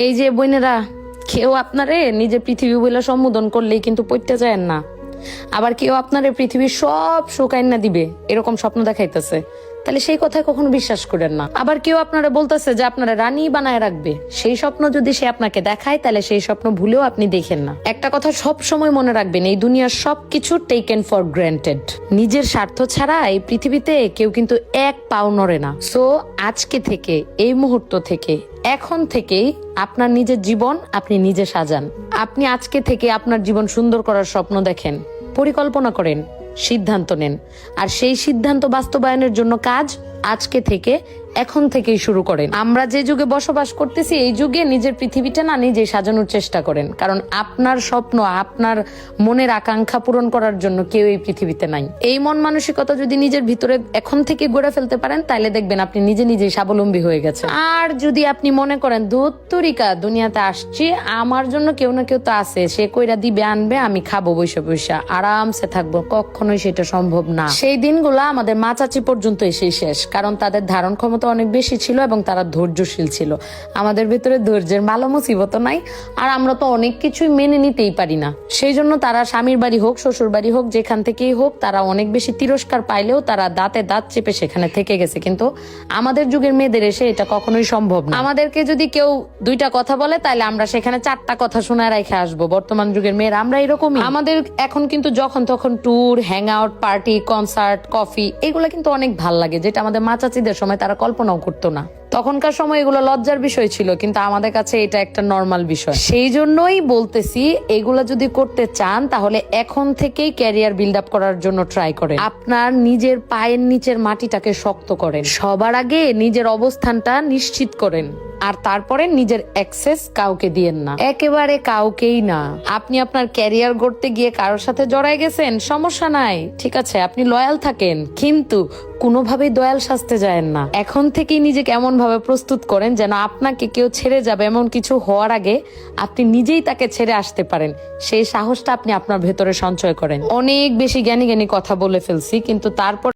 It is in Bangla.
এই যে বোনেরা, কেউ আপনারে নিজে পৃথিবী বলে সম্বোধন করলেই কিন্তু পড়তে যায় না। আবার কেউ আপনারে পৃথিবীর সব সুখ আইনা দিবে এরকম স্বপ্ন দেখাইতেছে, তাহলে সেই কথায় কখনো বিশ্বাস করেন না। আবার কেউ আপনারা বলতেছে যে আপনারা রানী বানায় রাখবে, সেই স্বপ্ন যদি সে আপনাকে দেখায় তাহলে সেই স্বপ্ন ভুলেও আপনি দেখেন না। একটা কথা সব সময় মনে রাখবেন, এই দুনিয়ার সবকিছু টেকেন ফর গ্রান্টেড। নিজের স্বার্থ ছাড়া এই পৃথিবীতে কেউ কিন্তু এক পাও নড়ে না। সো আজকে থেকে, এই মুহূর্ত থেকে, এখন থেকেই আপনার নিজের জীবন আপনি নিজে সাজান। আপনি আজকে থেকে আপনার জীবন সুন্দর করার স্বপ্ন দেখেন, পরিকল্পনা করেন, সিদ্ধান্ত নেন। আর সেই সিদ্ধান্ত বাস্তবায়নের জন্য কাজ আজকে থেকে, এখন থেকেই শুরু করেন। আমরা যে যুগে বসবাস করতেছি, এই যুগে নিজের পৃথিবীটা না নিজেই সাজানোর চেষ্টা করেন, কারণ আপনার স্বপ্ন, আপনার মনের আকাঙ্ক্ষা পূরণ করার জন্য কেউ এই পৃথিবীতে নাই। এই মন মানসিকতা যদি নিজের ভিতরে এখন থেকে গড়ে ফেলতে পারেন, তাহলে দেখবেন আপনি নিজে নিজেই স্বাবলম্বী হয়ে গেছেন। আর যদি আপনি মনে করেন ধুত্তরিকা দুনিয়াতে আসছি, আমার জন্য কেউ না কেউ তো আছে, সে কইরা দিবে আনবে, আমি খাবো বৈশা বৈশা আরামসে থাকবো, কখনোই সেটা সম্ভব না। সেই দিনগুলা আমাদের মা চাচি পর্যন্ত এসেই শেষ, কারণ তাদের ধারণ ক্ষমতা অনেক বেশি ছিল এবং তারা ধৈর্যশীল ছিল। আমাদের ভেতরে ধৈর্যের ভালো মুসিবত নাই, আর আমরা তো অনেক কিছুই মেনে নিতেই পারি না। সেই জন্য তারা স্বামীর বাড়ি হোক, শ্বশুর বাড়ি হোক, যেখান থেকেই হোক, তারা অনেক বেশি তিরস্কার পাইলেও তারা দাঁতে দাঁত চেপে সেখানে থেকে গেছে। কিন্তু আমাদের যুগের মেয়েদের এসে এটা কখনোই সম্ভব না। আমাদেরকে যদি কেউ দুইটা কথা বলে, তাহলে আমরা সেখানে চারটা কথা শোনায় রেখে আসবো। বর্তমান যুগের মেয়েরা আমরা এরকমই। আমাদের এখন কিন্তু যখন তখন tour, hang out, party, concert, coffee, এগুলো কিন্তু অনেক ভাল লাগে, যেটা আমাদের মা চাচিদের সময় তারা কল্পনাও করতো না। তখনকার সময় এগুলো লজ্জার বিষয় ছিল, কিন্তু আমাদের কাছে এটা একটা নর্মাল বিষয়। সেই জন্যই বলতেছি, এগুলো যদি করতে চান তাহলে এখন থেকেই ক্যারিয়ার বিল্ড আপ করার জন্য ট্রাই করেন। আপনার নিজের পায়ের নিচের মাটিটাকে শক্ত করেন, সবার আগে নিজের অবস্থানটা নিশ্চিত করেন, আর তারপরে নিজের অ্যাক্সেস কাউকে দিয়েন না, একেবারে কাউকেই না। আপনি আপনার ক্যারিয়ার গড়তে গিয়ে কারোর সাথে জড়াই গেছেন, সমস্যা নাই, ঠিক আছে, আপনি লয়াল থাকেন, কিন্তু কোনোভাবেই দয়াল সাজতে যায়েন না। এখন থেকেই নিজেকে এমন ভাবে প্রস্তুত করেন যেন আপনাকে কেউ ছেড়ে যাবে এমন কিছু হওয়ার আগে আপনি নিজেই তাকে ছেড়ে আসতে পারেন। সেই সাহসটা আপনি আপনার ভেতরে সঞ্চয় করেন। অনেক বেশি জ্ঞানী জ্ঞানী কথা বলে ফেলছি, কিন্তু তারপর